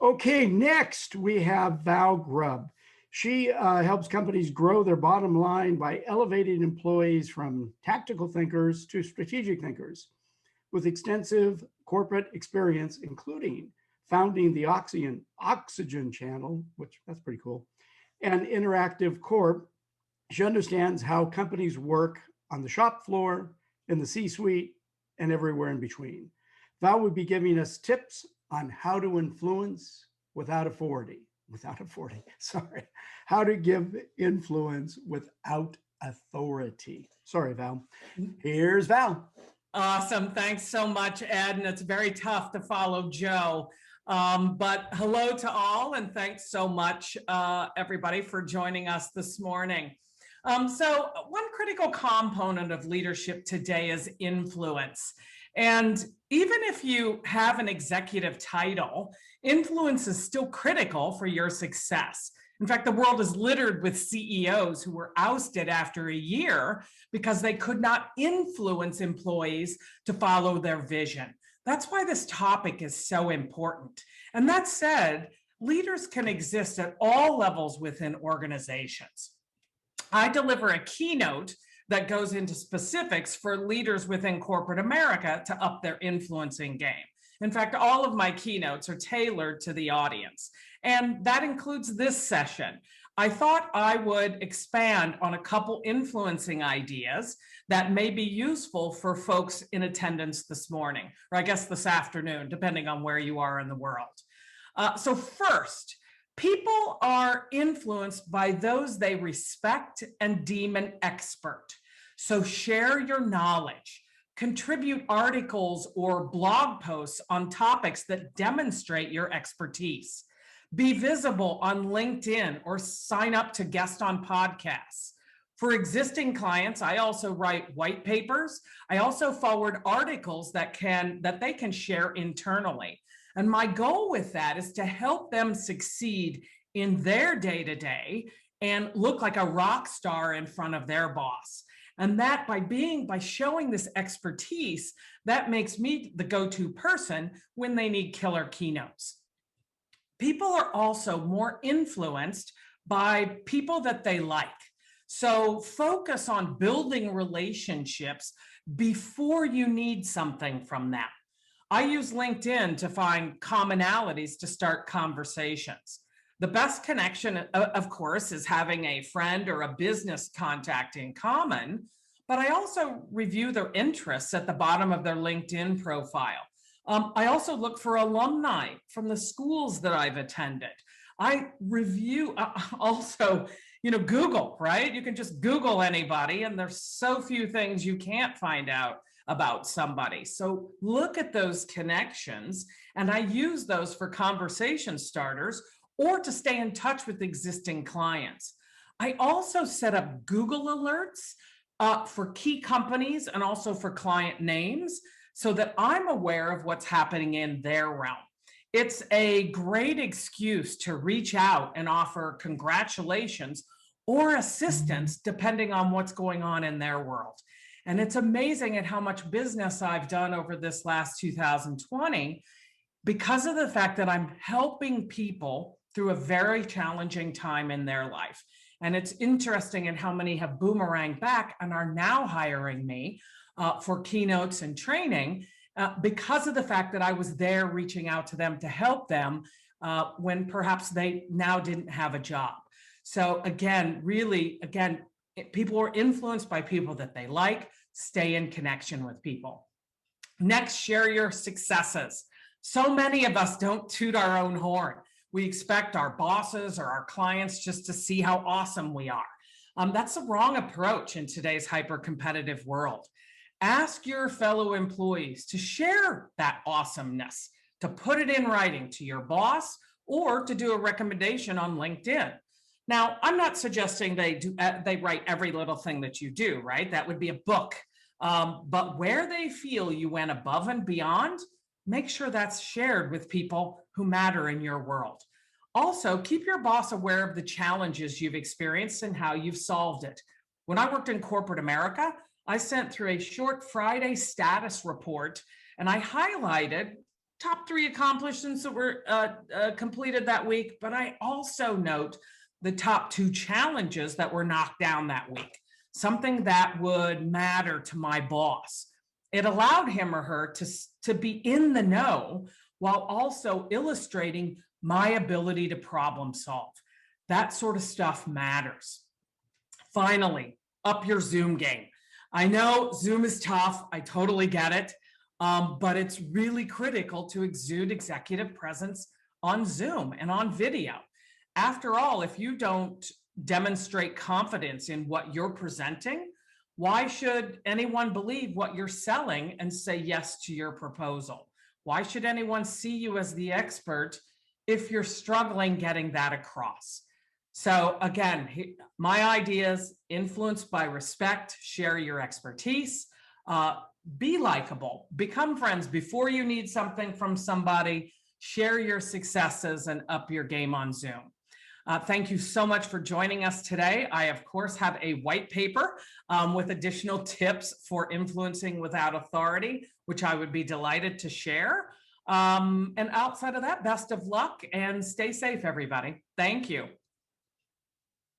Okay, next we have Val Grubb. She helps companies grow their bottom line by elevating employees from tactical thinkers to strategic thinkers. With extensive corporate experience, including founding the Oxygen Channel, which that's pretty cool, and Interactive Corp, she understands how companies work on the shop floor, in the C-suite, and everywhere in between. Val will be giving us tips on how to influence without authority, sorry, how to give influence without authority. Sorry, Val. Here's Val. Awesome. Thanks so much, Ed. And it's very tough to follow Joe. But hello to all, and thanks so much, everybody, for joining us this morning. So one critical component of leadership today is influence. And even if you have an executive title, influence is still critical for your success. In fact, the world is littered with CEOs who were ousted after a year because they could not influence employees to follow their vision. That's why this topic is so important. And that said, leaders can exist at all levels within organizations. I deliver a keynote that goes into specifics for leaders within corporate America to up their influencing game. In fact, all of my keynotes are tailored to the audience, and that includes this session. I thought I would expand on a couple influencing ideas that may be useful for folks in attendance this morning, or I guess this afternoon, depending on where you are in the world. So first, people are influenced by those they respect and deem an expert. So share your knowledge, contribute articles or blog posts on topics that demonstrate your expertise. Be visible on LinkedIn or sign up to guest on podcasts. For existing clients, I also write white papers. I also forward articles that they can share internally. And my goal with that is to help them succeed in their day-to-day and look like a rock star in front of their boss. And that by showing this expertise, that makes me the go-to person when they need killer keynotes. People are also more influenced by people that they like. So focus on building relationships before you need something from them. I use LinkedIn to find commonalities to start conversations. The best connection, of course, is having a friend or a business contact in common, but I also review their interests at the bottom of their LinkedIn profile. I also look for alumni from the schools that I've attended. I review also, Google, right? You can just Google anybody, and there's so few things you can't find out about somebody. So look at those connections, and I use those for conversation starters or to stay in touch with existing clients. I also set up Google alerts for key companies and also for client names so that I'm aware of what's happening in their realm. It's a great excuse to reach out and offer congratulations or assistance depending on what's going on in their world. And it's amazing at how much business I've done over this last 2020 because of the fact that I'm helping people through a very challenging time in their life. And it's interesting in how many have boomeranged back and are now hiring me for keynotes and training because of the fact that I was there reaching out to them to help them when perhaps they now didn't have a job. So again, people are influenced by people that they like. Stay in connection with people. Next, share your successes. So many of us don't toot our own horn. We expect our bosses or our clients just to see how awesome we are. That's the wrong approach in today's hyper-competitive world. Ask your fellow employees to share that awesomeness, to put it in writing to your boss or to do a recommendation on LinkedIn. Now, I'm not suggesting they write every little thing that you do, right? That would be a book. But where they feel you went above and beyond, make sure that's shared with people who matter in your world. Also, keep your boss aware of the challenges you've experienced and how you've solved it. When I worked in corporate America, I sent through a short Friday status report, and I highlighted top 3 accomplishments that were completed that week, but I also note the top 2 challenges that were knocked down that week, something that would matter to my boss. It allowed him or her to be in the know while also illustrating my ability to problem solve. That sort of stuff matters. Finally, up your Zoom game. I know Zoom is tough. I totally get it. But it's really critical to exude executive presence on Zoom and on video. After all, if you don't demonstrate confidence in what you're presenting, why should anyone believe what you're selling and say yes to your proposal? Why should anyone see you as the expert if you're struggling getting that across? So again, my ideas: influenced by respect, share your expertise, be likable, become friends before you need something from somebody, share your successes, and up your game on Zoom. Thank you so much for joining us today. I, of course, have a white paper with additional tips for influencing without authority, which I would be delighted to share. And outside of that, best of luck and stay safe, everybody. Thank you.